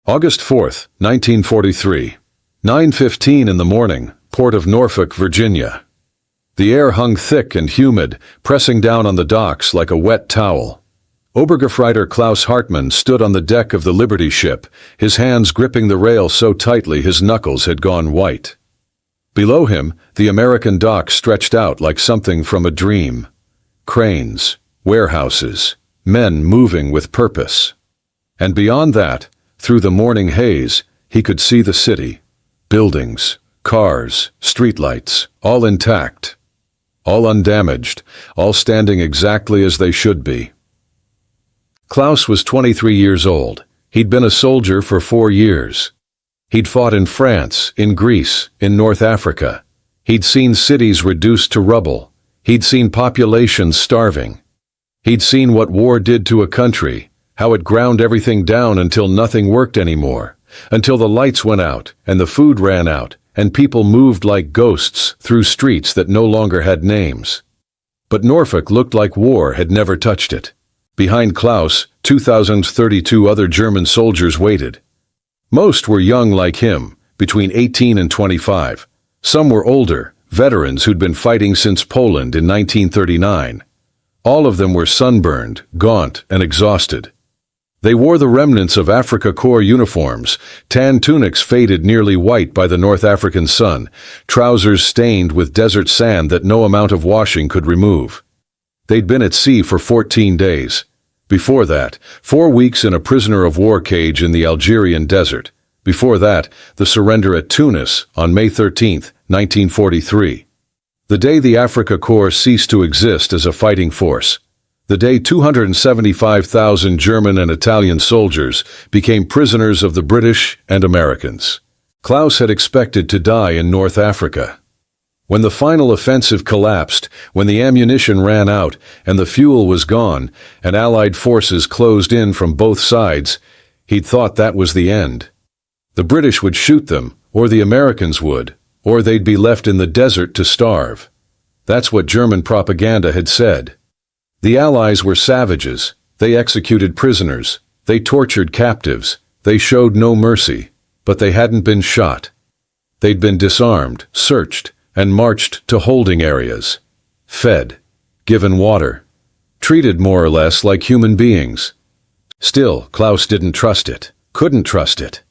August 4th, 1943. 9:15 in the morning, port of Norfolk, Virginia. The air hung thick and humid, pressing down on the docks like a wet towel. Obergefreiter Klaus Hartmann stood on the deck of the Liberty ship, his hands gripping the rail so tightly his knuckles had gone white. Below him, the American dock stretched out like something from a dream. Cranes, warehouses, men moving with purpose. And beyond that, through the morning haze, he could see the city. Buildings, cars, streetlights, all intact. All undamaged, all standing exactly as they should be. Klaus was 23 years old. He'd been a soldier for 4 years. He'd fought in France, in Greece, in North Africa. He'd seen cities reduced to rubble. He'd seen populations starving. He'd seen what war did to a country, how it ground everything down until nothing worked anymore, until the lights went out and the food ran out and people moved like ghosts through streets that no longer had names. But Norfolk looked like war had never touched it. Behind Klaus, 2,032 other German soldiers waited. Most were young like him, between 18 and 25. Some were older, veterans who'd been fighting since Poland in 1939. All of them were sunburned, gaunt, and exhausted. They wore the remnants of Afrika Korps uniforms, tan tunics faded nearly white by the North African sun, trousers stained with desert sand that no amount of washing could remove. They'd been at sea for 14 days. Before that, 4 weeks in a prisoner-of-war cage in the Algerian desert. Before that, the surrender at Tunis on May 13, 1943. The day the Afrika Korps ceased to exist as a fighting force. The day 275,000 German and Italian soldiers became prisoners of the British and Americans. Klaus had expected to die in North Africa. When the final offensive collapsed, when the ammunition ran out and the fuel was gone, and Allied forces closed in from both sides, he'd thought that was the end. The British would shoot them, or the Americans would, or they'd be left in the desert to starve. That's what German propaganda had said. The Allies were savages. They executed prisoners. They tortured captives. They showed no mercy. But they hadn't been shot. They'd been disarmed, searched, and marched to holding areas. Fed. Given water. Treated more or less like human beings. Still, Klaus didn't trust it. Couldn't trust it.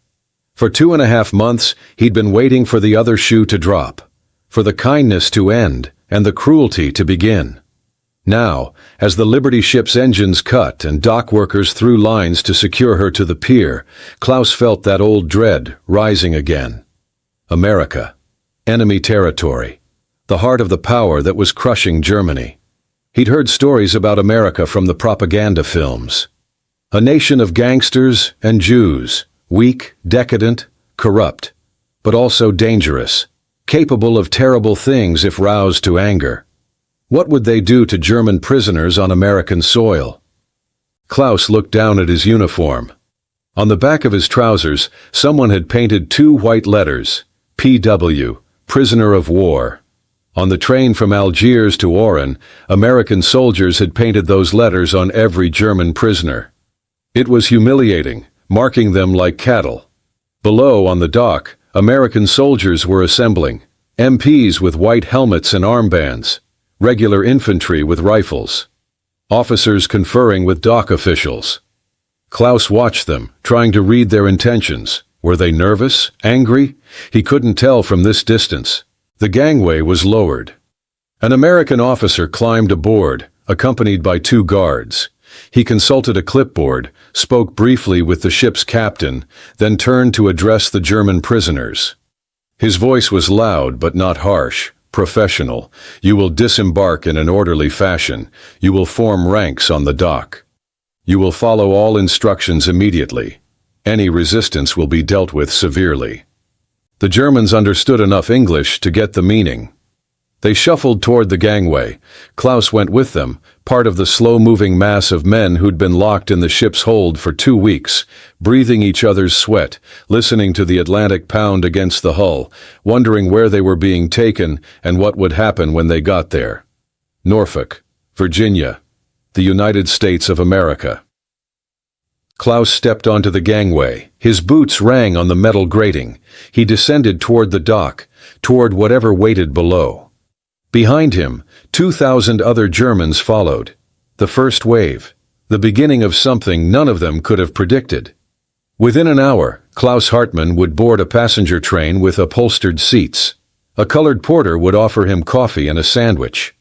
For 2.5 months, he'd been waiting for the other shoe to drop. For the kindness to end, and the cruelty to begin. Now, as the Liberty ship's engines cut and dock workers threw lines to secure her to the pier, Klaus felt that old dread rising again. America. Enemy territory. The heart of the power that was crushing Germany. He'd heard stories about America from the propaganda films. A nation of gangsters and Jews, weak, decadent, corrupt, but also dangerous, capable of terrible things if roused to anger. What would they do to German prisoners on American soil? Klaus looked down at his uniform. On the back of his trousers, someone had painted 2 white letters, PW, Prisoner of War. On the train from Algiers to Oran, American soldiers had painted those letters on every German prisoner. It was humiliating, marking them like cattle. Below, on the dock, American soldiers were assembling, MPs with white helmets and armbands. Regular infantry with rifles. Officers conferring with dock officials. Klaus watched them, trying to read their intentions. Were they nervous? Angry? He couldn't tell from this distance. The gangway was lowered. An American officer climbed aboard, accompanied by 2 guards. He consulted a clipboard, spoke briefly with the ship's captain, then turned to address the German prisoners. His voice was loud but not harsh. Professional. You will disembark in an orderly fashion. You will form ranks on the dock. You will follow all instructions immediately. Any resistance will be dealt with severely. The Germans understood enough English to get the meaning. They shuffled toward the gangway. Klaus went with them, part of the slow-moving mass of men who'd been locked in the ship's hold for 2 weeks, breathing each other's sweat, listening to the Atlantic pound against the hull, wondering where they were being taken and what would happen when they got there. Norfolk, Virginia, the United States of America. Klaus stepped onto the gangway, His boots rang on the metal grating. He descended toward the dock, toward whatever waited below. Behind him, 2,000 other Germans followed. The first wave, the beginning of something none of them could have predicted. Within an hour, Klaus Hartmann would board a passenger train with upholstered seats. A colored porter would offer him coffee and a sandwich.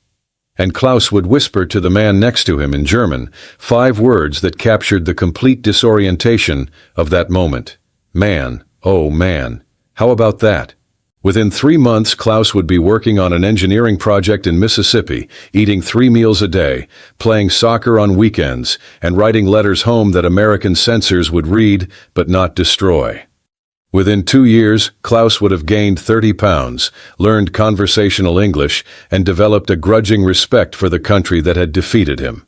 And Klaus would whisper to the man next to him in German 5 words that captured the complete disorientation of that moment. Man, oh man, how about that? Within 3 months, Klaus would be working on an engineering project in Mississippi, eating 3 meals a day, playing soccer on weekends, and writing letters home that American censors would read but not destroy. Within 2 years, Klaus would have gained 30 pounds, learned conversational English, and developed a grudging respect for the country that had defeated him.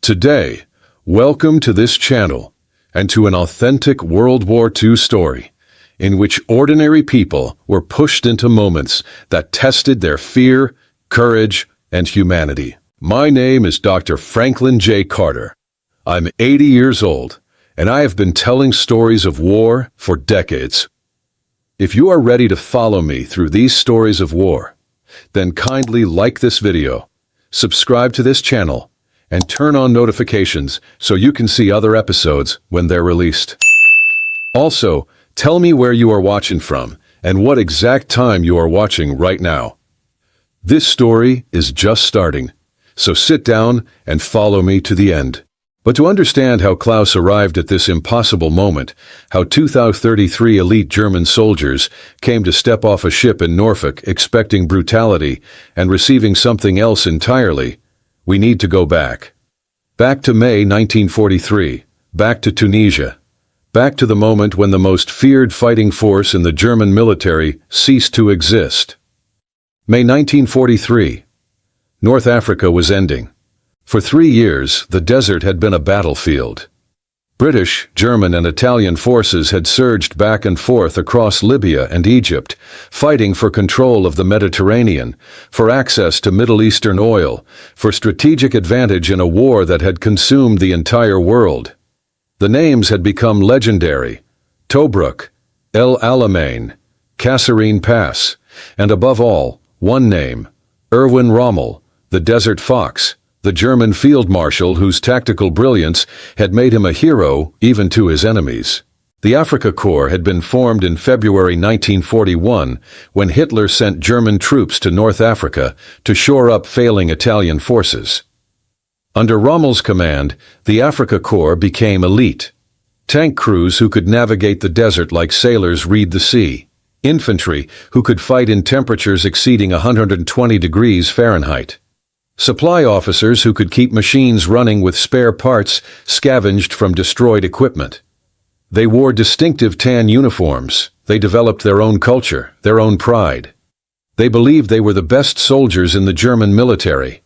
Today, welcome to this channel, and to an authentic World War II story, in which ordinary people were pushed into moments that tested their fear, courage, and humanity. My name is Dr. Franklin J. Carter. I'm 80 years old, and I have been telling stories of war for decades. If you are ready to follow me through these stories of war, then kindly like this video, subscribe to this channel, and turn on notifications so you can see other episodes when they're released. Also, tell me where you are watching from and what exact time you are watching right now. This story is just starting, so sit down and follow me to the end. But to understand how Klaus arrived at this impossible moment, how 2,033 elite German soldiers came to step off a ship in Norfolk expecting brutality and receiving something else entirely, we need to go back. Back to May 1943, back to Tunisia, back to the moment when the most feared fighting force in the German military ceased to exist. May 1943. North Africa was ending. For 3 years, the desert had been a battlefield. British, German, and Italian forces had surged back and forth across Libya and Egypt, fighting for control of the Mediterranean, for access to Middle Eastern oil, for strategic advantage in a war that had consumed the entire world. The names had become legendary: Tobruk, El Alamein, Kasserine Pass, and above all, one name, Erwin Rommel, the Desert Fox, the German field marshal whose tactical brilliance had made him a hero even to his enemies. The Afrika Korps had been formed in February 1941 when Hitler sent German troops to North Africa to shore up failing Italian forces. Under Rommel's command, the Afrika Korps became elite. Tank crews who could navigate the desert like sailors read the sea. Infantry who could fight in temperatures exceeding 120 degrees Fahrenheit. Supply officers who could keep machines running with spare parts scavenged from destroyed equipment. They wore distinctive tan uniforms. They developed their own culture, their own pride. They believed they were the best soldiers in the German military.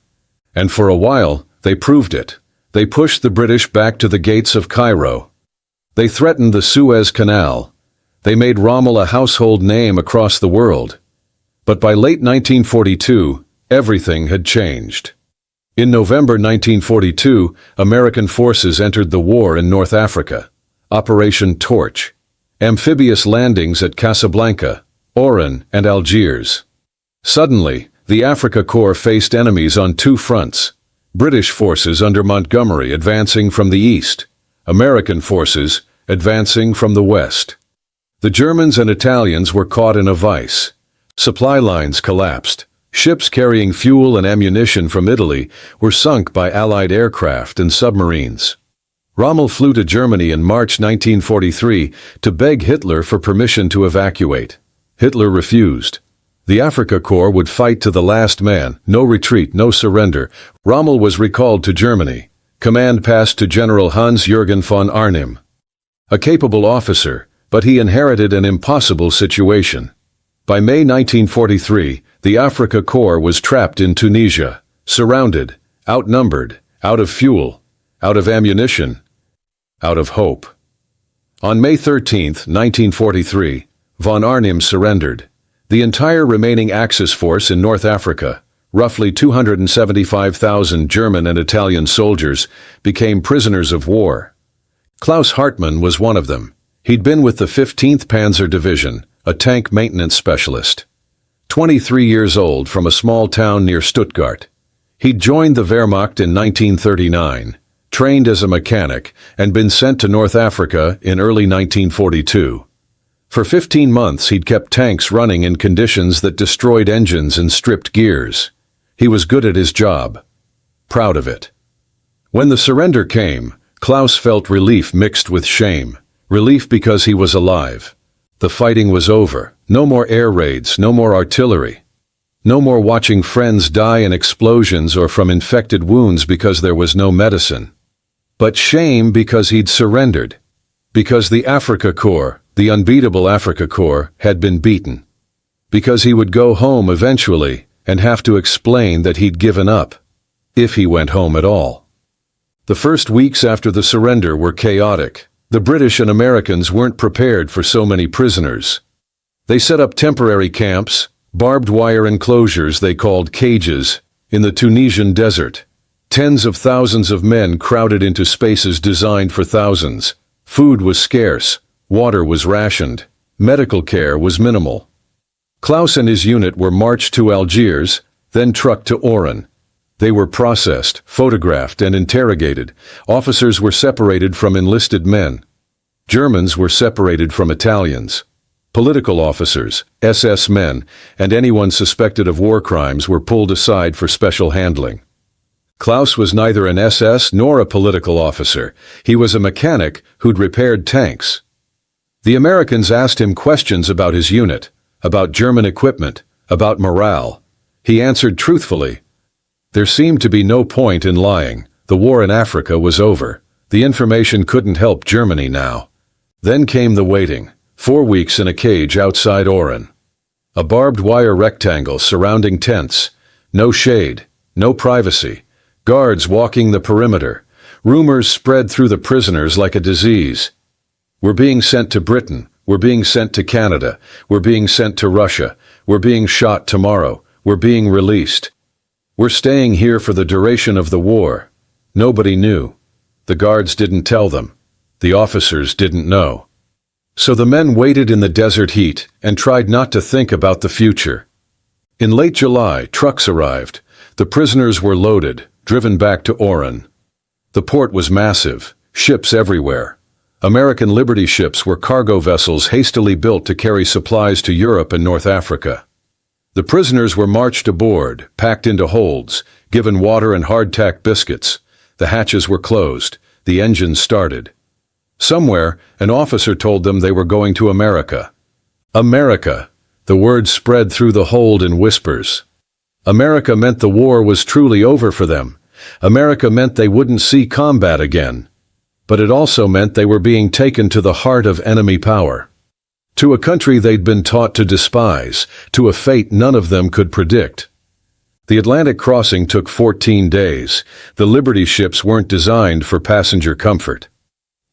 And for a while, they proved it. They pushed the British back to the gates of Cairo. They threatened the Suez Canal. They made Rommel a household name across the world. But by late 1942, everything had changed. In November 1942, American forces entered the war in North Africa. Operation Torch. Amphibious landings at Casablanca, Oran, and Algiers. Suddenly, the Afrika Korps faced enemies on 2 fronts. British forces under Montgomery advancing from the east. American forces advancing from the west. The Germans and Italians were caught in a vice. Supply lines collapsed. Ships carrying fuel and ammunition from Italy were sunk by Allied aircraft and submarines. Rommel flew to Germany in March 1943 to beg Hitler for permission to evacuate. Hitler refused. The Afrika Korps would fight to the last man, no retreat, no surrender. Rommel was recalled to Germany. Command passed to General Hans-Jürgen von Arnim. A capable officer, but he inherited an impossible situation. By May 1943, the Afrika Korps was trapped in Tunisia, surrounded, outnumbered, out of fuel, out of ammunition, out of hope. On May 13, 1943, von Arnim surrendered. The entire remaining Axis force in North Africa, roughly 275,000 German and Italian soldiers, became prisoners of war. Klaus Hartmann was one of them. He'd been with the 15th Panzer Division, a tank maintenance specialist. 23 years old, from a small town near Stuttgart. He'd joined the Wehrmacht in 1939, trained as a mechanic, and been sent to North Africa in early 1942. For 15 months he'd kept tanks running in conditions that destroyed engines and stripped gears. He was good at his job. Proud of it. When the surrender came, Klaus felt relief mixed with shame. Relief because he was alive. The fighting was over. No more air raids, no more artillery. No more watching friends die in explosions or from infected wounds because there was no medicine. But shame because he'd surrendered. Because the Afrika Korps, the unbeatable Afrika Korps, had been beaten. Because he would go home eventually and have to explain that he'd given up. If he went home at all. The first weeks after the surrender were chaotic. The British and Americans weren't prepared for so many prisoners. They set up temporary camps, barbed wire enclosures they called cages, in the Tunisian desert. Tens of thousands of men crowded into spaces designed for thousands. Food was scarce, water was rationed, medical care was minimal. Klaus and his unit were marched to Algiers, then trucked to Oran. They were processed, photographed, and interrogated. Officers were separated from enlisted men. Germans were separated from Italians. Political officers, SS men, and anyone suspected of war crimes were pulled aside for special handling. Klaus was neither an SS nor a political officer. He was a mechanic who'd repaired tanks. The Americans asked him questions about his unit, about German equipment, about morale. He answered truthfully. There seemed to be no point in lying. The war in Africa was over. The information couldn't help Germany now. Then came the waiting. 4 weeks in a cage outside Oran. A barbed wire rectangle surrounding tents. No shade. No privacy. Guards walking the perimeter. Rumors spread through the prisoners like a disease. We're being sent to Britain. We're being sent to Canada. We're being sent to Russia. We're being shot tomorrow. We're being released. We're staying here for the duration of the war. Nobody knew. The guards didn't tell them. The officers didn't know. So the men waited in the desert heat and tried not to think about the future. In late July, trucks arrived. The prisoners were loaded, driven back to Oran. The port was massive, ships everywhere. American Liberty ships were cargo vessels hastily built to carry supplies to Europe and North Africa. The prisoners were marched aboard, packed into holds, given water and hardtack biscuits. The hatches were closed. The engines started. Somewhere, an officer told them they were going to America. America. The word spread through the hold in whispers. America meant the war was truly over for them. America meant they wouldn't see combat again. But it also meant they were being taken to the heart of enemy power. To a country they'd been taught to despise, to a fate none of them could predict. The Atlantic crossing took 14 days. The Liberty ships weren't designed for passenger comfort.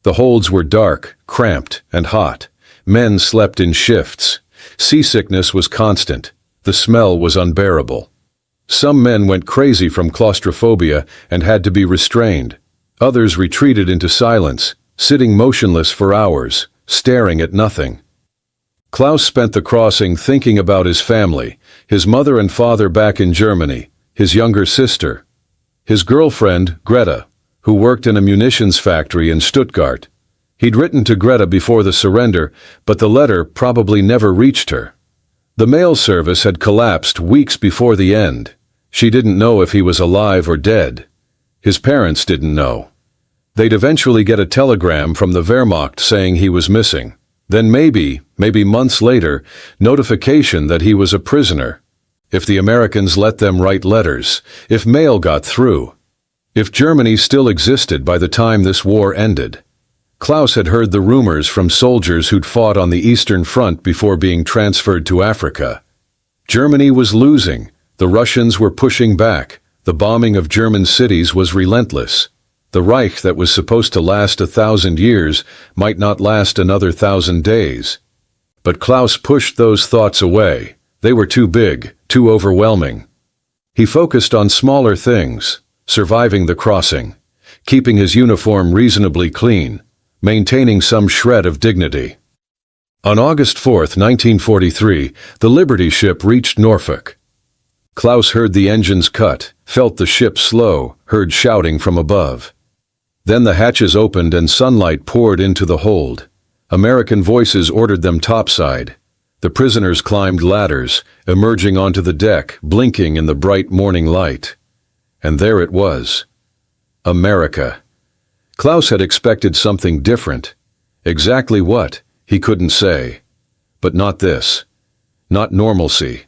The holds were dark, cramped, and hot. Men slept in shifts. Seasickness was constant. The smell was unbearable. Some men went crazy from claustrophobia and had to be restrained. Others retreated into silence, sitting motionless for hours, staring at nothing. Klaus spent the crossing thinking about his family, his mother and father back in Germany, his younger sister, his girlfriend, Greta, who worked in a munitions factory in Stuttgart. He'd written to Greta before the surrender, but the letter probably never reached her. The mail service had collapsed weeks before the end. She didn't know if he was alive or dead. His parents didn't know. They'd eventually get a telegram from the Wehrmacht saying he was missing. Then maybe months later, notification that he was a prisoner. If the Americans let them write letters, if mail got through, if Germany still existed by the time this war ended. Klaus had heard the rumors from soldiers who'd fought on the Eastern Front before being transferred to Africa. Germany was losing. The Russians were pushing back. The bombing of German cities was relentless. The Reich that was supposed to last 1,000 years might not last another 1,000 days. But Klaus pushed those thoughts away. They were too big, too overwhelming. He focused on smaller things, surviving the crossing, keeping his uniform reasonably clean, maintaining some shred of dignity. On August 4, 1943, the Liberty ship reached Norfolk. Klaus heard the engines cut, felt the ship slow, heard shouting from above. Then the hatches opened and sunlight poured into the hold. American voices ordered them topside. The prisoners climbed ladders, emerging onto the deck, blinking in the bright morning light. And there it was. America. Klaus had expected something different. Exactly what, he couldn't say. But not this. Not normalcy.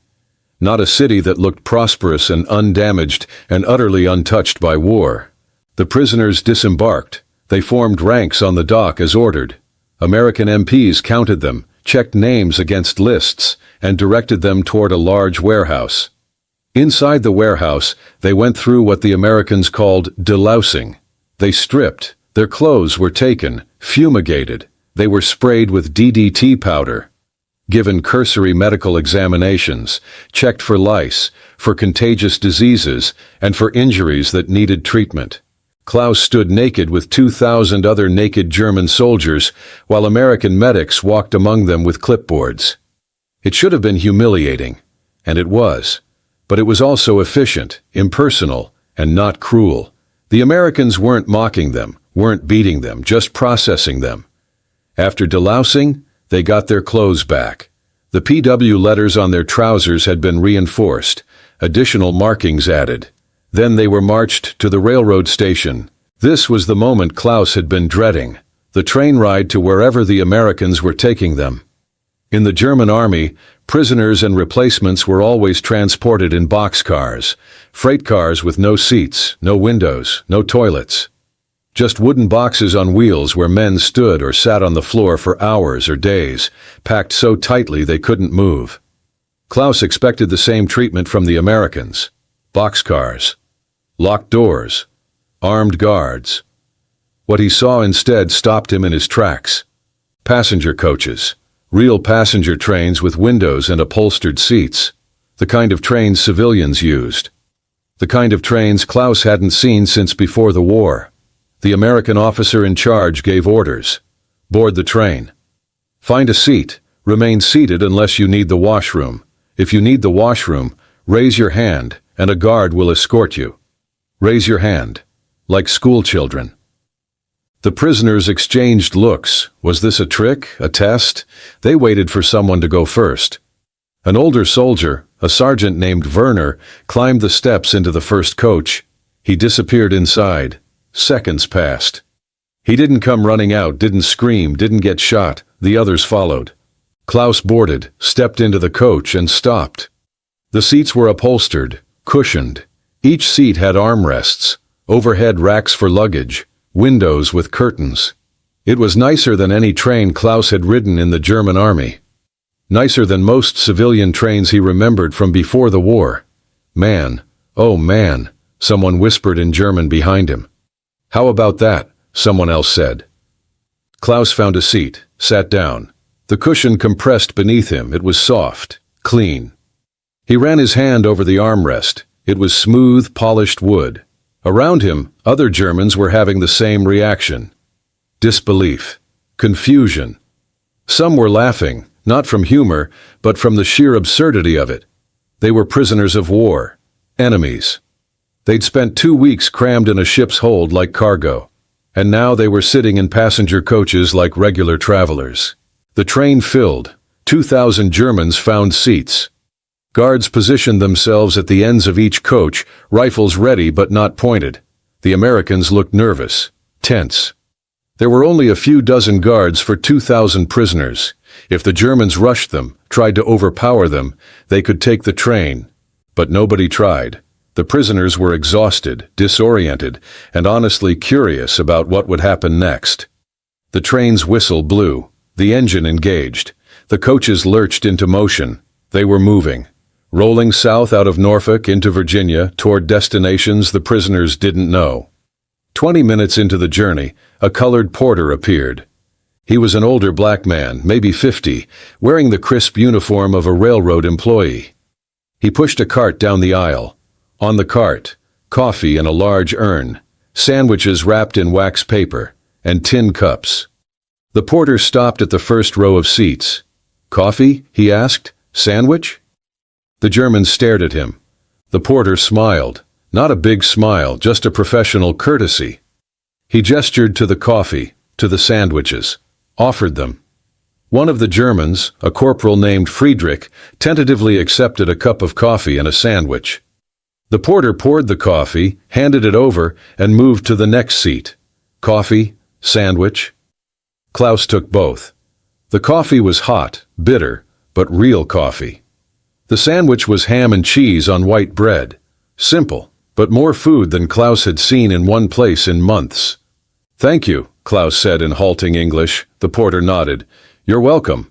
Not a city that looked prosperous and undamaged and utterly untouched by war. The prisoners disembarked. They formed ranks on the dock as ordered. American MPs counted them, checked names against lists, and directed them toward a large warehouse. Inside the warehouse, they went through what the Americans called delousing. They stripped. Their clothes were taken, fumigated. They were sprayed with DDT powder. Given cursory medical examinations, checked for lice, for contagious diseases, and for injuries that needed treatment. Klaus stood naked with 2,000 other naked German soldiers, while American medics walked among them with clipboards. It should have been humiliating, and it was. But it was also efficient, impersonal, and not cruel. The Americans weren't mocking them, weren't beating them, just processing them. After delousing, they got their clothes back. The PW letters on their trousers had been reinforced, additional markings added. Then they were marched to the railroad station. This was the moment Klaus had been dreading, the train ride to wherever the Americans were taking them. In the German army, prisoners and replacements were always transported in boxcars, freight cars with no seats, no windows, no toilets. Just wooden boxes on wheels where men stood or sat on the floor for hours or days, packed so tightly they couldn't move. Klaus expected the same treatment from the Americans. Boxcars. Locked doors. Armed guards. What he saw instead stopped him in his tracks. Passenger coaches. Real passenger trains with windows and upholstered seats. The kind of trains civilians used. The kind of trains Klaus hadn't seen since before the war. The American officer in charge gave orders. Board the train. Find a seat. Remain seated unless you need the washroom. If you need the washroom, raise your hand, and a guard will escort you. Raise your hand. Like school children. The prisoners exchanged looks. Was this a trick? A test? They waited for someone to go first. An older soldier, a sergeant named Werner, climbed the steps into the first coach. He disappeared inside. Seconds passed. He didn't come running out, didn't scream, didn't get shot. The others followed. Klaus boarded, stepped into the coach, and stopped. The seats were upholstered, cushioned. Each seat had armrests, overhead racks for luggage, windows with curtains. It was nicer than any train Klaus had ridden in the German army. Nicer than most civilian trains he remembered from before the war. Man, oh man, someone whispered in German behind him. How about that? Someone else said. Klaus found a seat, sat down. The cushion compressed beneath him. It was soft, clean. He ran his hand over the armrest. It was smooth, polished wood. Around him, other Germans were having the same reaction. Disbelief. Confusion. Some were laughing, not from humor, but from the sheer absurdity of it. They were prisoners of war. Enemies. They'd spent 2 weeks crammed in a ship's hold like cargo. And now they were sitting in passenger coaches like regular travelers. The train filled. 2,000 Germans found seats. Guards positioned themselves at the ends of each coach, rifles ready but not pointed. The Americans looked nervous, tense. There were only a few dozen guards for 2,000 prisoners. If the Germans rushed them, tried to overpower them, they could take the train. But nobody tried. The prisoners were exhausted, disoriented, and honestly curious about what would happen next. The train's whistle blew. The engine engaged. The coaches lurched into motion. They were moving. Rolling south out of Norfolk into Virginia toward destinations the prisoners didn't know. 20 minutes into the journey, a colored porter appeared. He was an older black man, maybe 50, wearing the crisp uniform of a railroad employee. He pushed a cart down the aisle. On the cart, coffee in a large urn, sandwiches wrapped in wax paper, and tin cups. The porter stopped at the first row of seats. "Coffee?" he asked. "Sandwich?" The German stared at him. The porter smiled. Not a big smile, just a professional courtesy. He gestured to the coffee, to the sandwiches, offered them. One of the Germans, a corporal named Friedrich, tentatively accepted a cup of coffee and a sandwich. The porter poured the coffee, handed it over, and moved to the next seat. Coffee, sandwich. Klaus took both. The coffee was hot, bitter, but real coffee. The sandwich was ham and cheese on white bread. Simple, but more food than Klaus had seen in one place in months. "Thank you," Klaus said in halting English. The porter nodded. "You're welcome."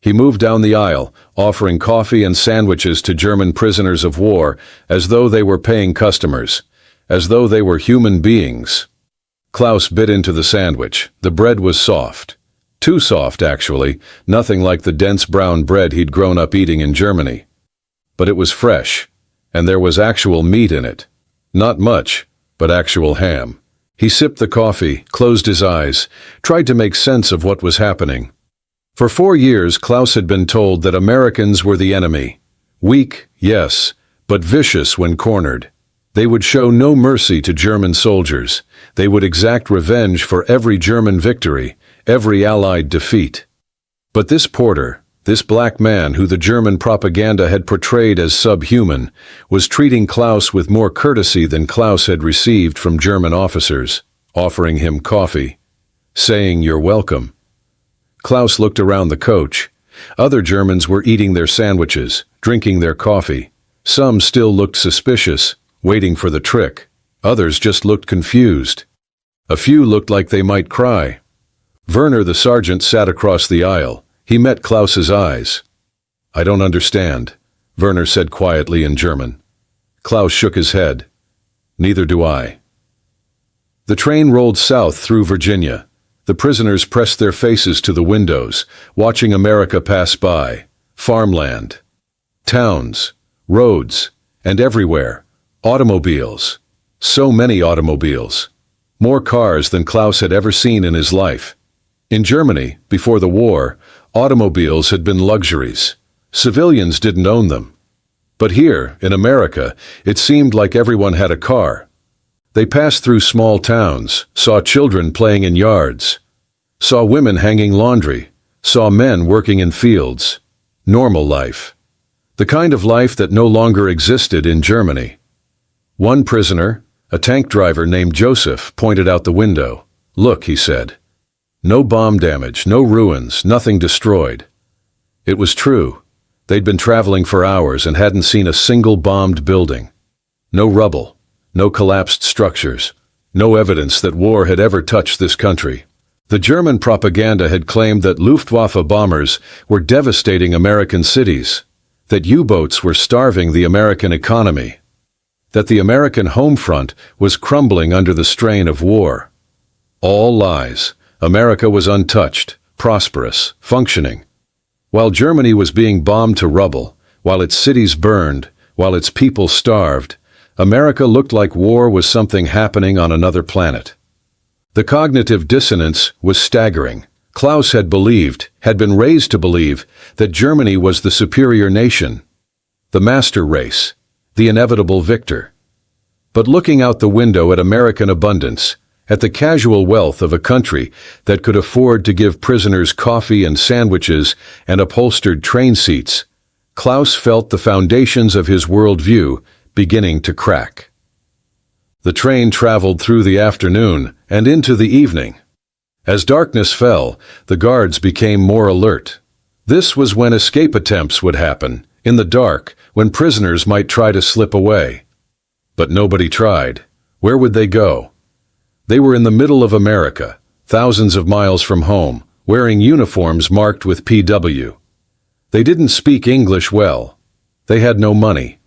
He moved down the aisle, offering coffee and sandwiches to German prisoners of war as though they were paying customers, as though they were human beings. Klaus bit into the sandwich. The bread was soft. Too soft, actually, nothing like the dense brown bread he'd grown up eating in Germany. But it was fresh, and there was actual meat in it. Not much, but actual ham. He sipped the coffee, closed his eyes, tried to make sense of what was happening. For 4 years, Klaus had been told that Americans were the enemy. Weak, yes, but vicious when cornered. They would show no mercy to German soldiers. They would exact revenge for every German victory, every Allied defeat. But this porter, this black man who the German propaganda had portrayed as subhuman, was treating Klaus with more courtesy than Klaus had received from German officers, offering him coffee, saying "You're welcome." Klaus looked around the coach. Other Germans were eating their sandwiches, drinking their coffee. Some still looked suspicious, waiting for the trick. Others just looked confused. A few looked like they might cry. Werner the sergeant sat across the aisle. He met Klaus's eyes. "I don't understand," Werner said quietly in German. Klaus shook his head. "Neither do I." The train rolled south through Virginia. The prisoners pressed their faces to the windows, watching America pass by. Farmland, towns, roads, and everywhere, automobiles. So many automobiles. More cars than Klaus had ever seen in his life. In Germany, before the war, automobiles had been luxuries. Civilians didn't own them. But here, in America, it seemed like everyone had a car. They passed through small towns, saw children playing in yards, saw women hanging laundry, saw men working in fields. Normal life. The kind of life that no longer existed in Germany. One prisoner, a tank driver named Joseph, pointed out the window. "Look," he said. "No bomb damage, no ruins, nothing destroyed." It was true. They'd been traveling for hours and hadn't seen a single bombed building. No rubble. No collapsed structures, no evidence that war had ever touched this country. The German propaganda had claimed that Luftwaffe bombers were devastating American cities, that U-boats were starving the American economy, that the American home front was crumbling under the strain of war. All lies. America was untouched, prosperous, functioning. While Germany was being bombed to rubble, while its cities burned, while its people starved, America looked like war was something happening on another planet. The cognitive dissonance was staggering. Klaus had been raised to believe, that Germany was the superior nation, the master race, the inevitable victor. But looking out the window at American abundance, at the casual wealth of a country that could afford to give prisoners coffee and sandwiches and upholstered train seats, Klaus felt the foundations of his worldview beginning to crack. The train traveled through the afternoon and into the evening. As darkness fell, the guards became more alert. This was when escape attempts would happen, in the dark, when prisoners might try to slip away. But nobody tried. Where would they go? They were in the middle of America, thousands of miles from home, wearing uniforms marked with PW. They didn't speak English well. They had no money.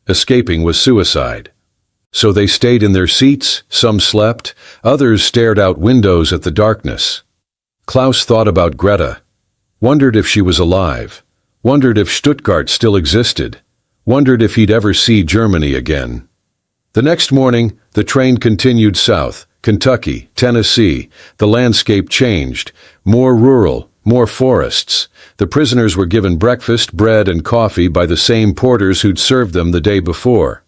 Escaping was suicide. So they stayed in their seats, some slept, others stared out windows at the darkness. Klaus thought about Greta, wondered if she was alive, wondered if Stuttgart still existed, wondered if he'd ever see Germany again. The next morning, the train continued south, Kentucky, Tennessee, the landscape changed. More rural, more forests. The prisoners were given breakfast, bread, and coffee by the same porters who'd served them the day before.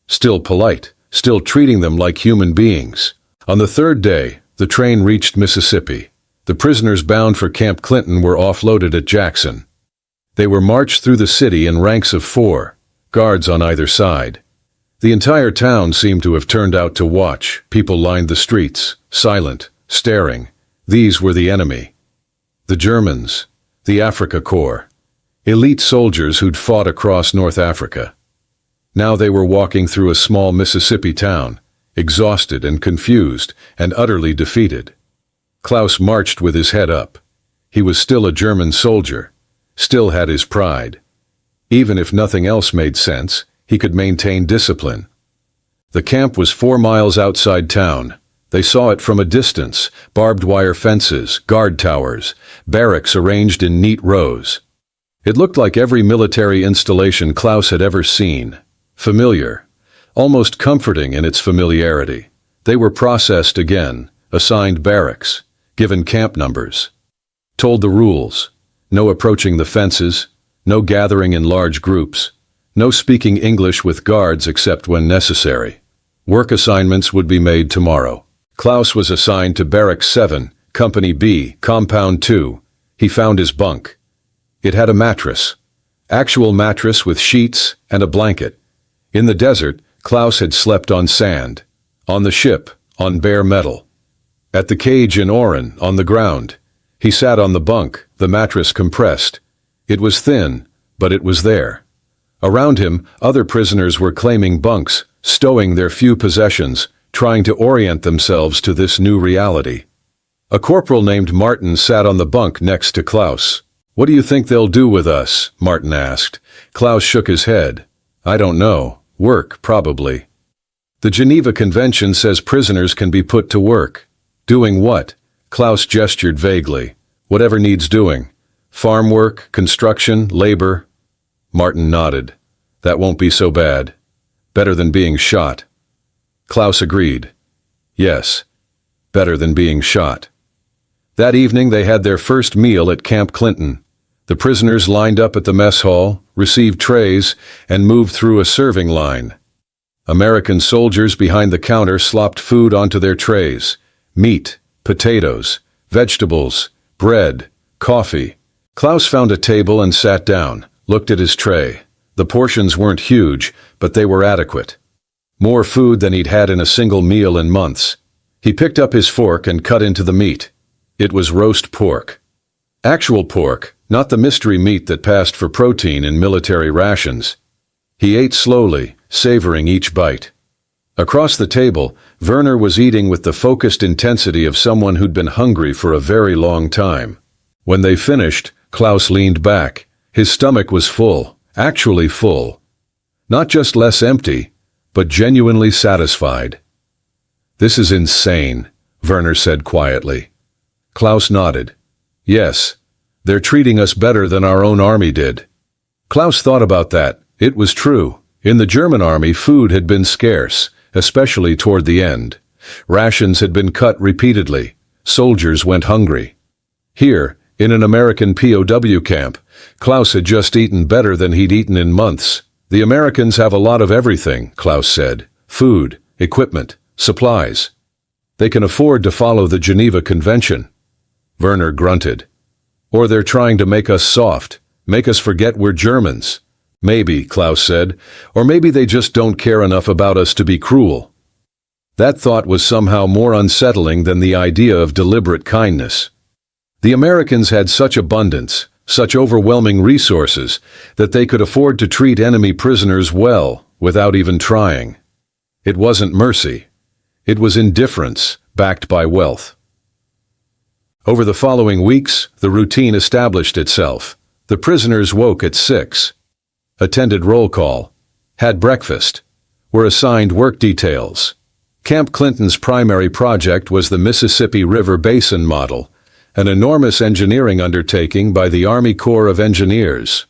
Still polite, still treating them like human beings. On the third day, the train reached Mississippi. The prisoners bound for Camp Clinton were offloaded at Jackson. They were marched through the city in ranks of 4, guards on either side. The entire town seemed to have turned out to watch. People lined the streets, silent, staring. These were the enemy. The Germans, the Afrika Korps, elite soldiers who'd fought across North Africa. Now they were walking through a small Mississippi town, exhausted and confused and utterly defeated. Klaus marched with his head up. He was still a German soldier, still had his pride. Even if nothing else made sense, he could maintain discipline. The camp was 4 miles outside town. They saw it from a distance, barbed wire fences, guard towers, barracks arranged in neat rows. It looked like every military installation Klaus had ever seen. Familiar, almost comforting in its familiarity. They were processed again, assigned barracks, given camp numbers. Told the rules: no approaching the fences, no gathering in large groups, no speaking English with guards except when necessary. Work assignments would be made tomorrow. Klaus was assigned to Barrack 7, Company B, Compound 2. He found his bunk. It had a mattress. Actual mattress with sheets and a blanket. In the desert, Klaus had slept on sand. On the ship, on bare metal. At the cage in Oran, on the ground. He sat on the bunk, the mattress compressed. It was thin, but it was there. Around him, other prisoners were claiming bunks, stowing their few possessions, trying to orient themselves to this new reality. A corporal named Martin sat on the bunk next to Klaus. "What do you think they'll do with us?" Martin asked. Klaus shook his head. "I don't know. Work, probably." "The Geneva Convention says prisoners can be put to work." "Doing what?" Klaus gestured vaguely. "Whatever needs doing. Farm work, construction, labor." Martin nodded. "That won't be so bad. Better than being shot." Klaus agreed. Yes, better than being shot. That evening they had their first meal at Camp Clinton. The prisoners lined up at the mess hall, received trays, and moved through a serving line. American soldiers behind the counter slopped food onto their trays: meat, potatoes, vegetables, bread, coffee. Klaus found a table and sat down, looked at his tray. The portions weren't huge, but they were adequate. More food than he'd had in a single meal in months. He picked up his fork and cut into the meat. It was roast pork. Actual pork, not the mystery meat that passed for protein in military rations. He ate slowly, savoring each bite. Across the table, Werner was eating with the focused intensity of someone who'd been hungry for a very long time. When they finished, Klaus leaned back. His stomach was full, actually full. Not just less empty, but genuinely satisfied. "This is insane," Werner said quietly. Klaus nodded. "Yes, they're treating us better than our own army did." Klaus thought about that. It was true. In the German army, food had been scarce, especially toward the end. Rations had been cut repeatedly. Soldiers went hungry. Here, in an American POW camp, Klaus had just eaten better than he'd eaten in months. "The Americans have a lot of everything," Klaus said. "Food, equipment, supplies. They can afford to follow the Geneva Convention." Werner grunted. "Or they're trying to make us soft, make us forget we're Germans." "Maybe," Klaus said, "or maybe they just don't care enough about us to be cruel." That thought was somehow more unsettling than the idea of deliberate kindness. The Americans had such abundance, such overwhelming resources, that they could afford to treat enemy prisoners well, without even trying. It wasn't mercy. It was indifference, backed by wealth. Over the following weeks, the routine established itself. The prisoners woke at 6. Attended roll call. Had breakfast. Were assigned work details. Camp Clinton's primary project was the Mississippi River Basin Model, an enormous engineering undertaking by the Army Corps of Engineers.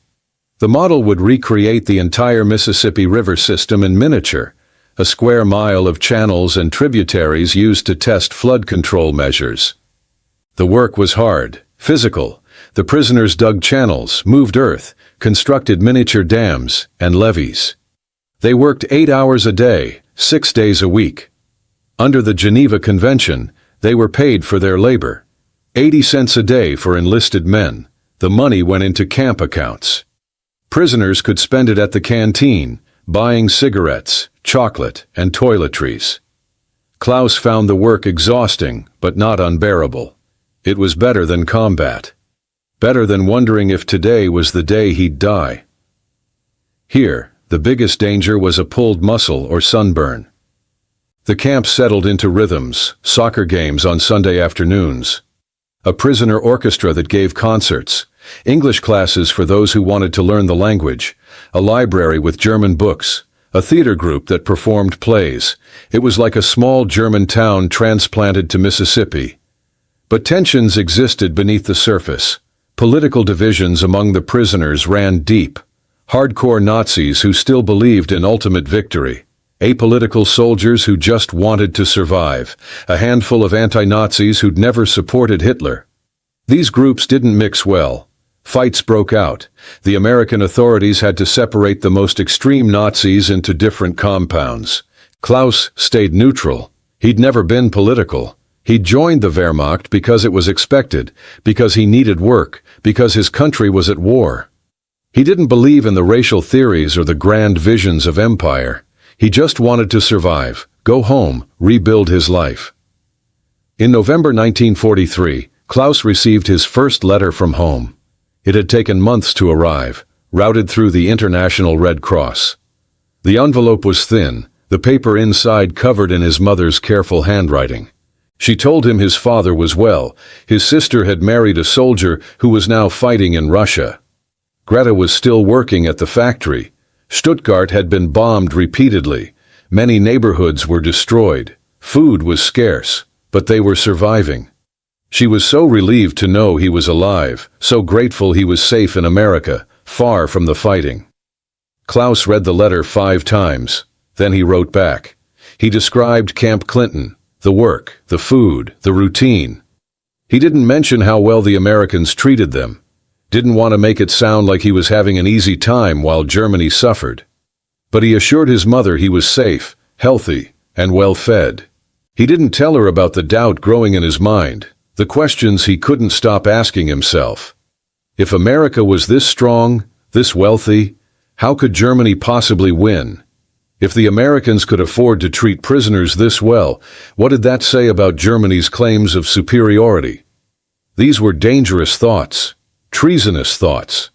The model would recreate the entire Mississippi River system in miniature, a square mile of channels and tributaries used to test flood control measures. The work was hard, physical. The prisoners dug channels, moved earth, constructed miniature dams and levees. They worked 8 hours a day, 6 days a week. Under the Geneva Convention, they were paid for their labor. 80 cents a day for enlisted men. The money went into camp accounts. Prisoners could spend it at the canteen, buying cigarettes, chocolate, and toiletries. Klaus found the work exhausting, but not unbearable. It was better than combat. Better than wondering if today was the day he'd die. Here, the biggest danger was a pulled muscle or sunburn. The camp settled into rhythms, soccer games on Sunday afternoons, a prisoner orchestra that gave concerts, English classes for those who wanted to learn the language, a library with German books, a theater group that performed plays. It was like a small German town transplanted to Mississippi. But tensions existed beneath the surface. Political divisions among the prisoners ran deep. Hardcore Nazis who still believed in ultimate victory. Apolitical soldiers who just wanted to survive. A handful of anti-Nazis who'd never supported Hitler. These groups didn't mix well. Fights broke out. The American authorities had to separate the most extreme Nazis into different compounds. Klaus stayed neutral. He'd never been political. He joined the Wehrmacht because it was expected, because he needed work, because his country was at war. He didn't believe in the racial theories or the grand visions of empire. He just wanted to survive, go home, rebuild his life. In November 1943, Klaus received his first letter from home. It had taken months to arrive, routed through the International Red Cross. The envelope was thin, the paper inside covered in his mother's careful handwriting. She told him his father was well. His sister had married a soldier who was now fighting in Russia. Greta was still working at the factory. Stuttgart had been bombed repeatedly. Many neighborhoods were destroyed. Food was scarce, but they were surviving. She was so relieved to know he was alive, so grateful he was safe in America, far from the fighting. Klaus read the letter 5 times. Then he wrote back. He described Camp Clinton. The work, the food, the routine. He didn't mention how well the Americans treated them. Didn't want to make it sound like he was having an easy time while Germany suffered. But he assured his mother he was safe, healthy, and well-fed. He didn't tell her about the doubt growing in his mind, the questions he couldn't stop asking himself. If America was this strong, this wealthy, how could Germany possibly win? If the Americans could afford to treat prisoners this well, what did that say about Germany's claims of superiority? These were dangerous thoughts, treasonous thoughts.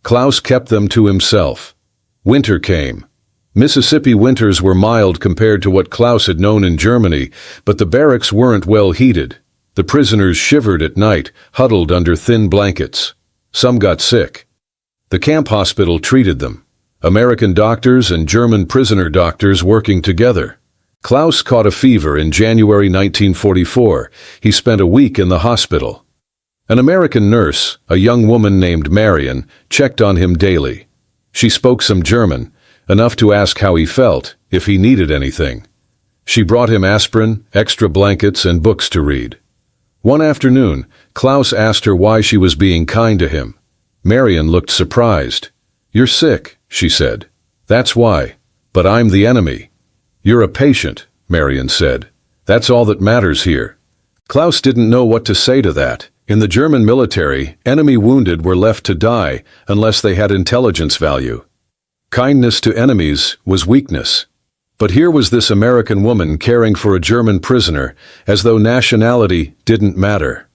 Klaus kept them to himself. Winter came. Mississippi winters were mild compared to what Klaus had known in Germany, but the barracks weren't well heated. The prisoners shivered at night, huddled under thin blankets. Some got sick. The camp hospital treated them. American doctors and German prisoner doctors working together. Klaus caught a fever in January 1944. He spent a week in the hospital. An American nurse, a young woman named Marion, checked on him daily. She spoke some German, enough to ask how he felt, if he needed anything. She brought him aspirin, extra blankets, and books to read. One afternoon, Klaus asked her why she was being kind to him. Marion looked surprised. "You're sick," she said. "That's why. But I'm the enemy." "You're a patient," Marion said. "That's all that matters here." Klaus didn't know what to say to that. In the German military, enemy wounded were left to die unless they had intelligence value. Kindness to enemies was weakness. But here was this American woman caring for a German prisoner, as though nationality didn't matter.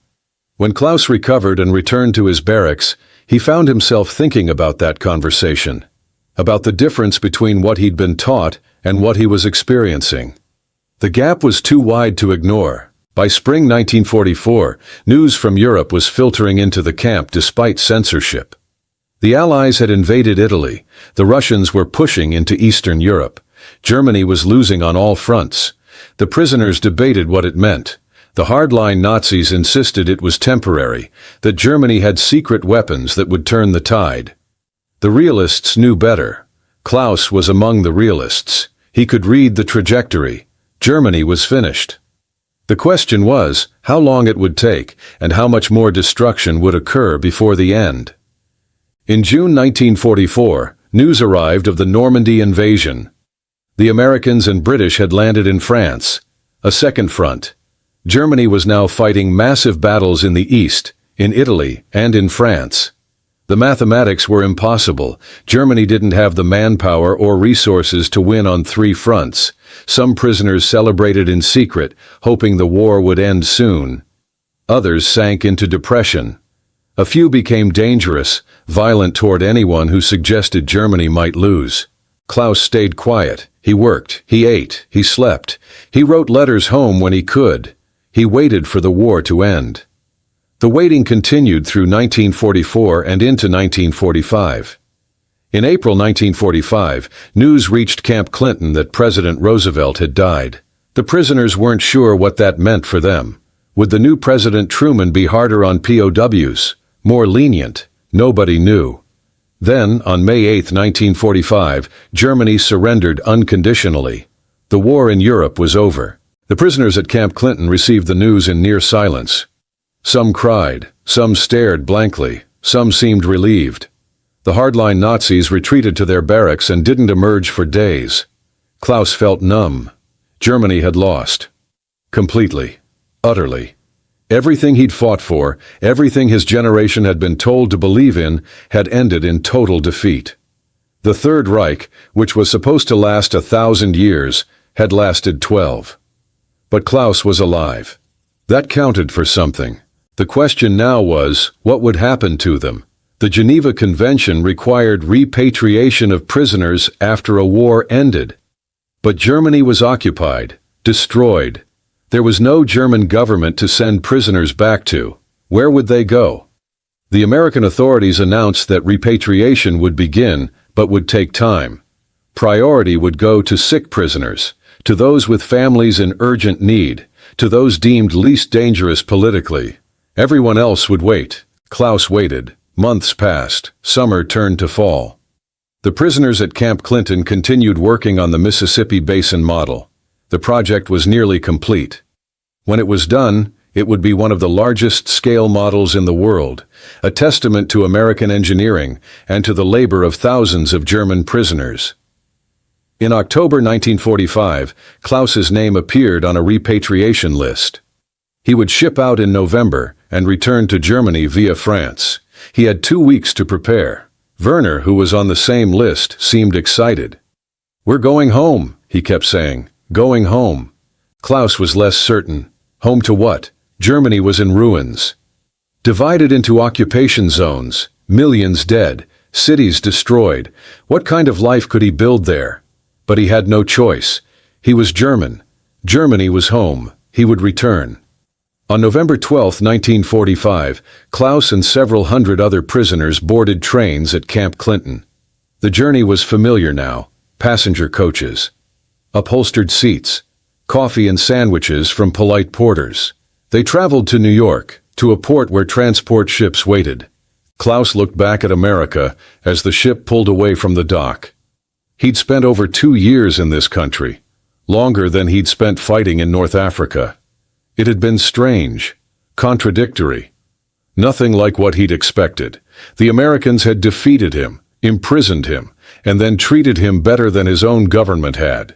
When Klaus recovered and returned to his barracks, he found himself thinking about that conversation, about the difference between what he'd been taught and what he was experiencing. The gap was too wide to ignore. By spring 1944, news from Europe was filtering into the camp despite censorship. The Allies had invaded Italy. The Russians were pushing into Eastern Europe. Germany was losing on all fronts. The prisoners debated what it meant. The hardline Nazis insisted it was temporary, that Germany had secret weapons that would turn the tide. The realists knew better. Klaus was among the realists. He could read the trajectory. Germany was finished. The question was how long it would take and how much more destruction would occur before the end. In June 1944, news arrived of the Normandy invasion. The Americans and British had landed in France, a second front. Germany was now fighting massive battles in the east, in Italy, and in France. The mathematics were impossible. Germany didn't have the manpower or resources to win on three fronts. Some prisoners celebrated in secret, hoping the war would end soon. Others sank into depression. A few became dangerous, violent toward anyone who suggested Germany might lose. Klaus stayed quiet. He worked, he ate, he slept. He wrote letters home when he could. He waited for the war to end. The waiting continued through 1944 and into 1945. In April 1945, news reached Camp Clinton that President Roosevelt had died. The prisoners weren't sure what that meant for them. Would the new President Truman be harder on POWs, more lenient? Nobody knew. Then, on May 8, 1945, Germany surrendered unconditionally. The war in Europe was over. The prisoners at Camp Clinton received the news in near silence. Some cried, some stared blankly, some seemed relieved. The hardline Nazis retreated to their barracks and didn't emerge for days. Klaus felt numb. Germany had lost. Completely. Utterly. Everything he'd fought for, everything his generation had been told to believe in, had ended in total defeat. The Third Reich, which was supposed to last 1,000 years, had lasted 12. But Klaus was alive. That counted for something. The question now was, what would happen to them? The Geneva Convention required repatriation of prisoners after a war ended. But Germany was occupied, destroyed. There was no German government to send prisoners back to. Where would they go? The American authorities announced that repatriation would begin, but would take time. Priority would go to sick prisoners, to those with families in urgent need, to those deemed least dangerous politically. Everyone else would wait. Klaus waited. Months passed. Summer turned to fall. The prisoners at Camp Clinton continued working on the Mississippi Basin model. The project was nearly complete. When it was done, it would be one of the largest scale models in the world, a testament to American engineering and to the labor of thousands of German prisoners. In October 1945, Klaus's name appeared on a repatriation list. He would ship out in November and return to Germany via France. He had 2 weeks to prepare. Werner, who was on the same list, seemed excited. "We're going home," he kept saying. "Going home." Klaus was less certain. Home to what? Germany was in ruins. Divided into occupation zones, millions dead, cities destroyed. What kind of life could he build there? But he had no choice. He was German. Germany was home. He would return. On November 12, 1945, Klaus and several hundred other prisoners boarded trains at Camp Clinton. The journey was familiar now. Passenger coaches. Upholstered seats. Coffee and sandwiches from polite porters. They traveled to New York, to a port where transport ships waited. Klaus looked back at America as the ship pulled away from the dock. He'd spent over 2 years in this country, longer than he'd spent fighting in North Africa. It had been strange, contradictory. Nothing like what he'd expected. The Americans had defeated him, imprisoned him, and then treated him better than his own government had.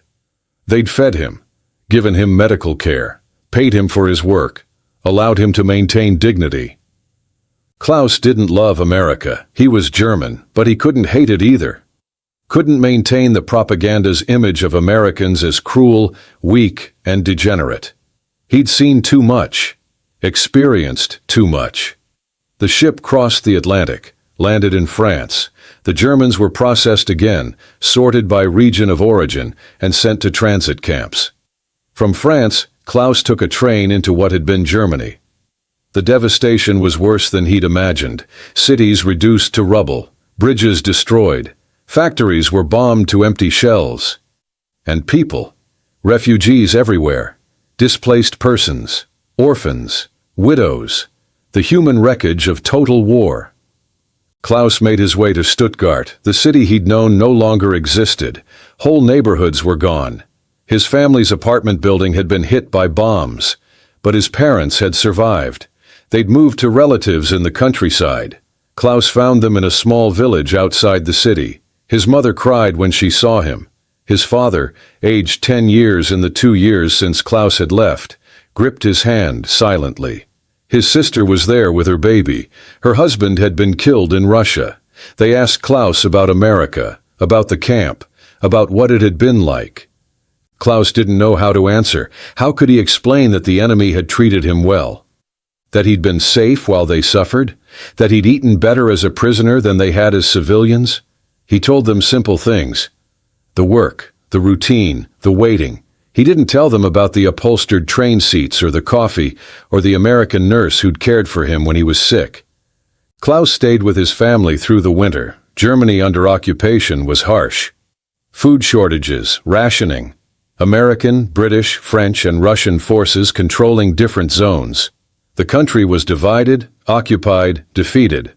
They'd fed him, given him medical care, paid him for his work, allowed him to maintain dignity. Klaus didn't love America. He was German, but he couldn't hate it either. Couldn't maintain the propaganda's image of Americans as cruel, weak, and degenerate. He'd seen too much, experienced too much. The ship crossed the Atlantic, landed in France. The Germans were processed again, sorted by region of origin, and sent to transit camps. From France, Klaus took a train into what had been Germany. The devastation was worse than he'd imagined. Cities reduced to rubble, bridges destroyed, factories were bombed to empty shells. And people, refugees everywhere. Displaced persons, orphans, widows, the human wreckage of total war. Klaus made his way to Stuttgart. The city he'd known no longer existed. Whole neighborhoods were gone. His family's apartment building had been hit by bombs, but his parents had survived. They'd moved to relatives in the countryside. Klaus found them in a small village outside the city. His mother cried when she saw him. His father, aged 10 years in the 2 years since Klaus had left, gripped his hand silently. His sister was there with her baby. Her husband had been killed in Russia. They asked Klaus about America, about the camp, about what it had been like. Klaus didn't know how to answer. How could he explain that the enemy had treated him well? That he'd been safe while they suffered? That he'd eaten better as a prisoner than they had as civilians? He told them simple things. The work, the routine, the waiting. He didn't tell them about the upholstered train seats or the coffee or the American nurse who'd cared for him when he was sick. Klaus stayed with his family through the winter. Germany under occupation was harsh. Food shortages, rationing. American, British, French, and Russian forces controlling different zones. The country was divided, occupied, defeated.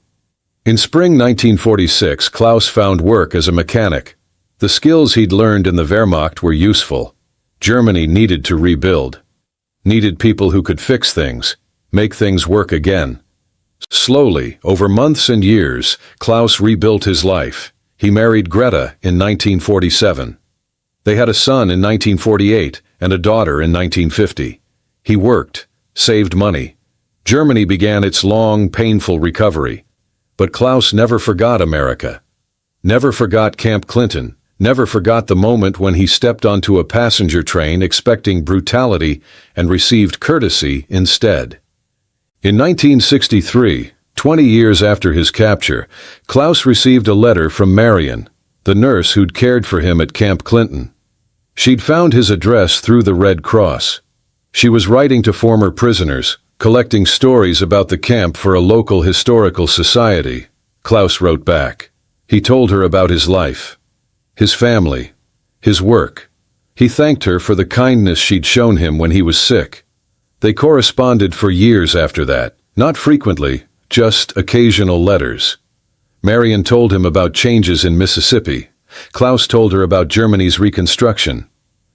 In spring 1946, Klaus found work as a mechanic. The skills he'd learned in the Wehrmacht were useful. Germany needed to rebuild. Needed people who could fix things, make things work again. Slowly, over months and years, Klaus rebuilt his life. He married Greta in 1947. They had a son in 1948 and a daughter in 1950. He worked, saved money. Germany began its long, painful recovery. But Klaus never forgot America. Never forgot Camp Clinton. Never forgot the moment when he stepped onto a passenger train expecting brutality and received courtesy instead. In 1963, 20 years after his capture, Klaus received a letter from Marion, the nurse who'd cared for him at Camp Clinton. She'd found his address through the Red Cross. She was writing to former prisoners, collecting stories about the camp for a local historical society. Klaus wrote back. He told her about his life, his family, his work. He thanked her for the kindness she'd shown him when he was sick. They corresponded for years after that, not frequently, just occasional letters. Marion told him about changes in Mississippi. Klaus told her about Germany's reconstruction.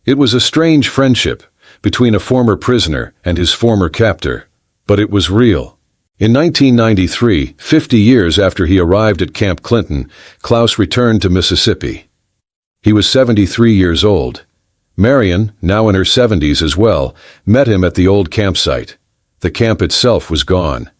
It was a strange friendship between a former prisoner and his former captor, but it was real. In 1993, 50 years after he arrived at Camp Clinton, Klaus returned to Mississippi. He was 73 years old. Marion, now in her 70s as well, met him at the old campsite. The camp itself was gone.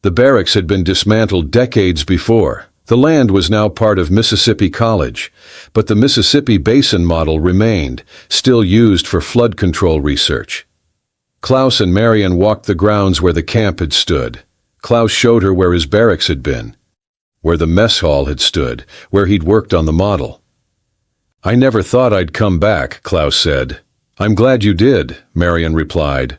The barracks had been dismantled decades before. The land was now part of Mississippi College, but the Mississippi Basin model remained, still used for flood control research. Klaus and Marion walked the grounds where the camp had stood. Klaus showed her where his barracks had been, where the mess hall had stood, where he'd worked on the model. "I never thought I'd come back," Klaus said. "I'm glad you did," Marion replied.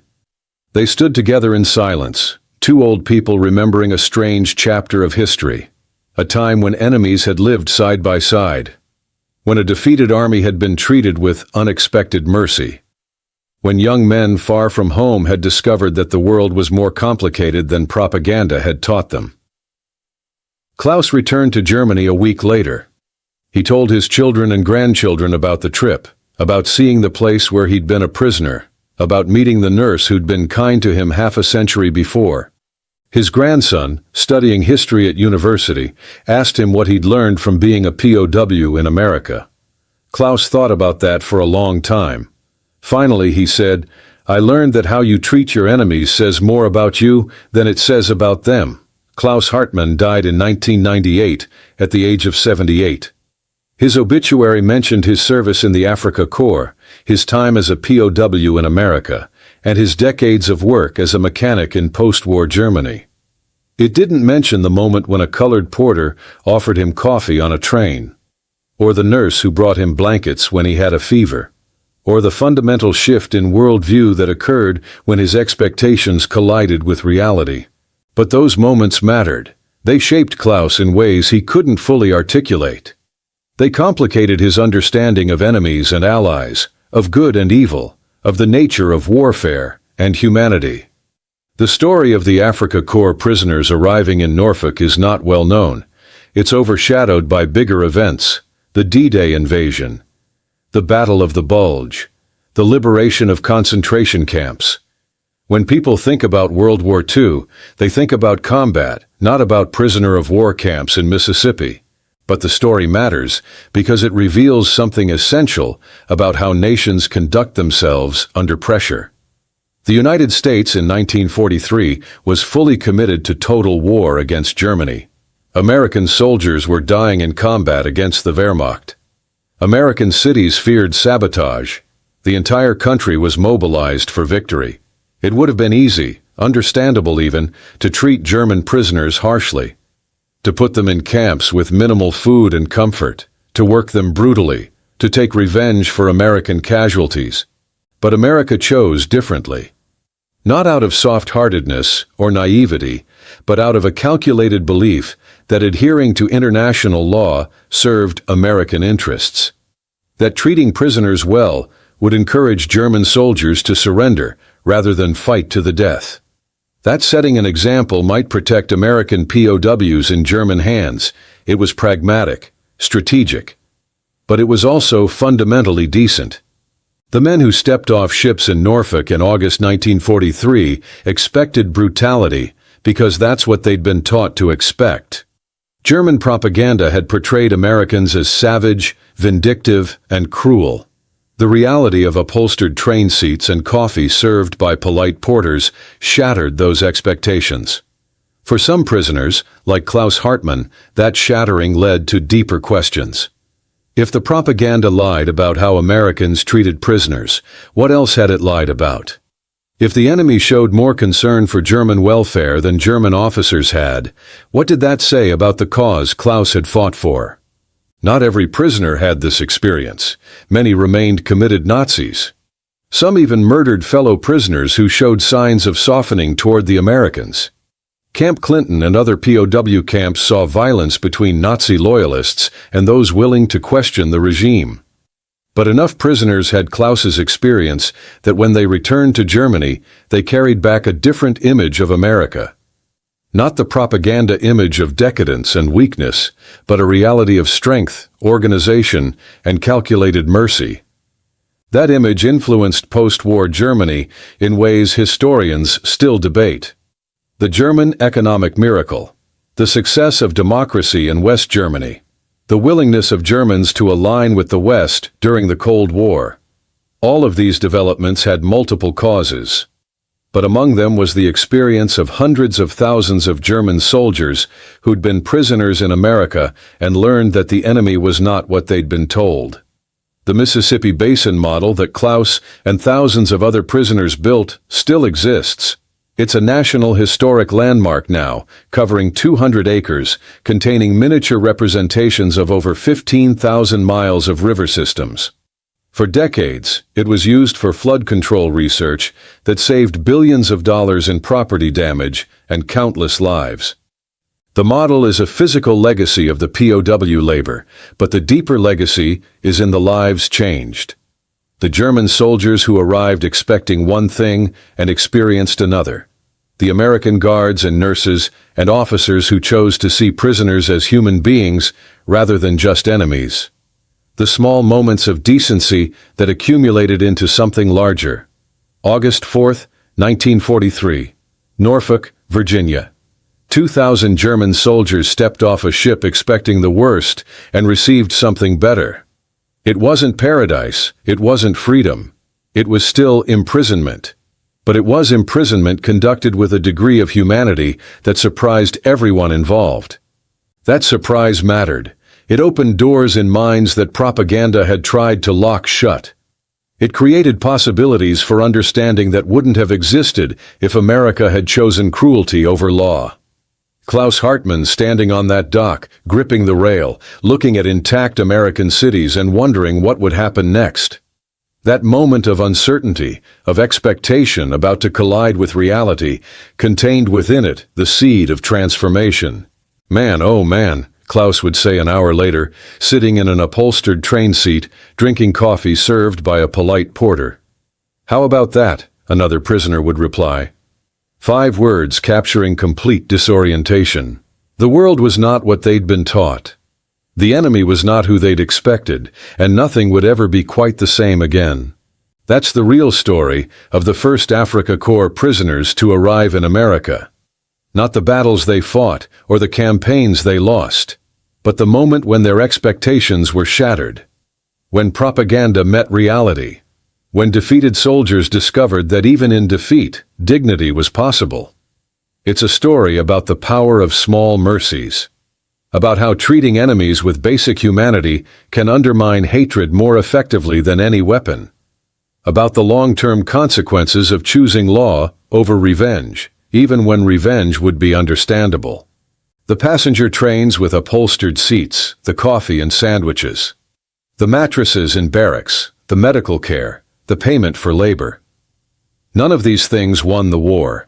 They stood together in silence, two old people remembering a strange chapter of history, a time when enemies had lived side by side, when a defeated army had been treated with unexpected mercy, when young men far from home had discovered that the world was more complicated than propaganda had taught them. Klaus returned to Germany a week later. He told his children and grandchildren about the trip, about seeing the place where he'd been a prisoner, about meeting the nurse who'd been kind to him half a century before. His grandson, studying history at university, asked him what he'd learned from being a POW in America. Klaus thought about that for a long time. Finally, he said, "I learned that how you treat your enemies says more about you than it says about them." Klaus Hartmann died in 1998 at the age of 78. His obituary mentioned his service in the Afrika Korps, his time as a POW in America, and his decades of work as a mechanic in post-war Germany. It didn't mention the moment when a colored porter offered him coffee on a train, or the nurse who brought him blankets when he had a fever, or the fundamental shift in worldview that occurred when his expectations collided with reality. But those moments mattered. They shaped Klaus in ways he couldn't fully articulate. They complicated his understanding of enemies and allies, of good and evil, of the nature of warfare and humanity. The story of the Afrika Korps prisoners arriving in Norfolk is not well known. it's overshadowed by bigger events: the D-Day invasion, the Battle of the Bulge, the liberation of concentration camps. When people think about World War II, they think about combat, not about prisoner of war camps in Mississippi. But the story matters because it reveals something essential about how nations conduct themselves under pressure. The United States in 1943 was fully committed to total war against Germany. American soldiers were dying in combat against the Wehrmacht. American cities feared sabotage. The entire country was mobilized for victory. It would have been easy, understandable even, to treat German prisoners harshly, to put them in camps with minimal food and comfort, to work them brutally, to take revenge for American casualties. But America chose differently. Not out of soft-heartedness or naivety, but out of a calculated belief that adhering to international law served American interests. That treating prisoners well would encourage German soldiers to surrender rather than fight to the death. That setting an example might protect American POWs in German hands. It was pragmatic, strategic. But it was also fundamentally decent. The men who stepped off ships in Norfolk in August 1943 expected brutality because that's what they'd been taught to expect. German propaganda had portrayed Americans as savage, vindictive, and cruel. The reality of upholstered train seats and coffee served by polite porters shattered those expectations. For some prisoners, like Klaus Hartmann, that shattering led to deeper questions. If the propaganda lied about how Americans treated prisoners, what else had it lied about? If the enemy showed more concern for German welfare than German officers had, what did that say about the cause Klaus had fought for? Not every prisoner had this experience. Many remained committed Nazis. Some even murdered fellow prisoners who showed signs of softening toward the Americans. Camp Clinton and other POW camps saw violence between Nazi loyalists and those willing to question the regime. But enough prisoners had Klaus's experience that when they returned to Germany, they carried back a different image of America. Not the propaganda image of decadence and weakness, but a reality of strength, organization, and calculated mercy. That image influenced post-war Germany in ways historians still debate. The German economic miracle, the success of democracy in West Germany, the willingness of Germans to align with the West during the Cold War. All of these developments had multiple causes. But among them was the experience of hundreds of thousands of German soldiers who'd been prisoners in America and learned that the enemy was not what they'd been told. The Mississippi Basin model that Klaus and thousands of other prisoners built still exists. It's a national historic landmark now, covering 200 acres, containing miniature representations of over 15,000 miles of river systems. For decades, it was used for flood control research that saved billions of dollars in property damage and countless lives. The model is a physical legacy of the POW labor, but the deeper legacy is in the lives changed. The German soldiers who arrived expecting one thing and experienced another. The American guards and nurses and officers who chose to see prisoners as human beings rather than just enemies. The small moments of decency that accumulated into something larger. August 4th, 1943, Norfolk, Virginia. 2,000 German soldiers stepped off a ship expecting the worst and received something better. It wasn't paradise, it wasn't freedom. It was still imprisonment. But it was imprisonment conducted with a degree of humanity that surprised everyone involved. That surprise mattered. It opened doors in minds that propaganda had tried to lock shut. It created possibilities for understanding that wouldn't have existed if America had chosen cruelty over law. Klaus Hartmann standing on that dock, gripping the rail, looking at intact American cities and wondering what would happen next. That moment of uncertainty, of expectation about to collide with reality, contained within it the seed of transformation. Man, oh man, Klaus would say an hour later, sitting in an upholstered train seat, drinking coffee served by a polite porter. How about that? Another prisoner would reply. 5 words capturing complete disorientation. The world was not what they'd been taught. The enemy was not who they'd expected, and nothing would ever be quite the same again. That's the real story of the first Afrika Korps prisoners to arrive in America. Not the battles they fought or the campaigns they lost, but the moment when their expectations were shattered. When propaganda met reality. When defeated soldiers discovered that even in defeat, dignity was possible. It's a story about the power of small mercies. About how treating enemies with basic humanity can undermine hatred more effectively than any weapon. About the long-term consequences of choosing law over revenge, even when revenge would be understandable. The passenger trains with upholstered seats, the coffee and sandwiches. The mattresses in barracks, the medical care, the payment for labor. None of these things won the war.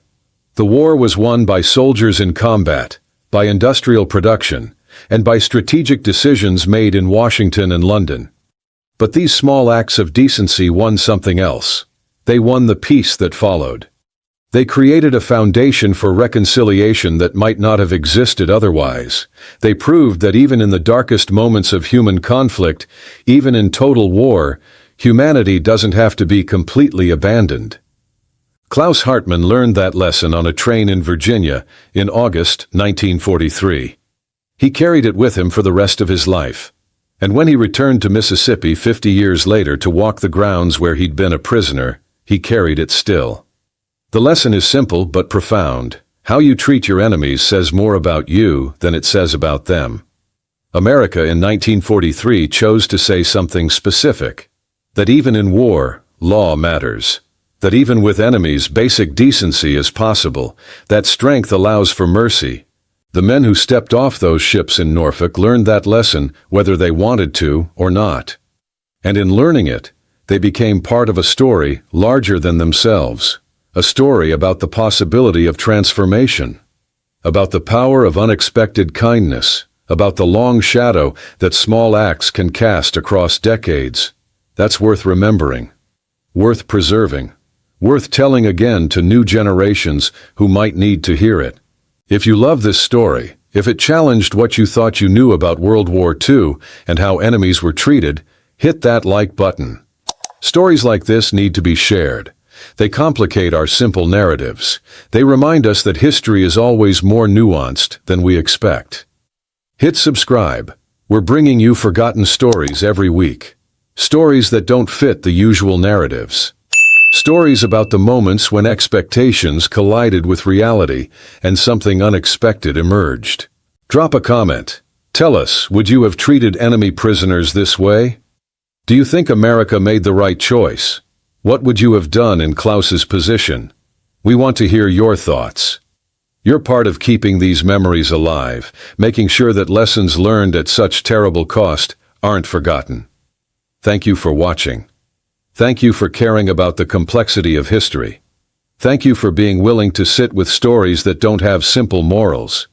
The war was won by soldiers in combat, by industrial production, and by strategic decisions made in Washington and London. But these small acts of decency won something else. They won the peace that followed. They created a foundation for reconciliation that might not have existed otherwise. They proved that even in the darkest moments of human conflict, even in total war, humanity doesn't have to be completely abandoned. Klaus Hartmann learned that lesson on a train in Virginia in August 1943. He carried it with him for the rest of his life. And when he returned to Mississippi 50 years later to walk the grounds where he'd been a prisoner, he carried it still. The lesson is simple but profound. How you treat your enemies says more about you than it says about them. America in 1943 chose to say something specific. That even in war, law matters. That even with enemies, basic decency is possible. That strength allows for mercy. The men who stepped off those ships in Norfolk learned that lesson whether they wanted to or not. And in learning it, they became part of a story larger than themselves. A story about the possibility of transformation. About the power of unexpected kindness. About the long shadow that small acts can cast across decades. That's worth remembering. Worth preserving. Worth telling again to new generations who might need to hear it. If you love this story, if it challenged what you thought you knew about World War II and how enemies were treated, hit that like button. Stories like this need to be shared. They complicate our simple narratives. They remind us that history is always more nuanced than we expect. Hit subscribe. We're bringing you forgotten stories every week. Stories that don't fit the usual narratives. Stories about the moments when expectations collided with reality and something unexpected emerged. Drop a comment. Tell us, would you have treated enemy prisoners this way? Do you think America made the right choice? What would you have done in Klaus's position? We want to hear your thoughts. You're part of keeping these memories alive, making sure that lessons learned at such terrible cost aren't forgotten. Thank you for watching. Thank you for caring about the complexity of history. Thank you for being willing to sit with stories that don't have simple morals.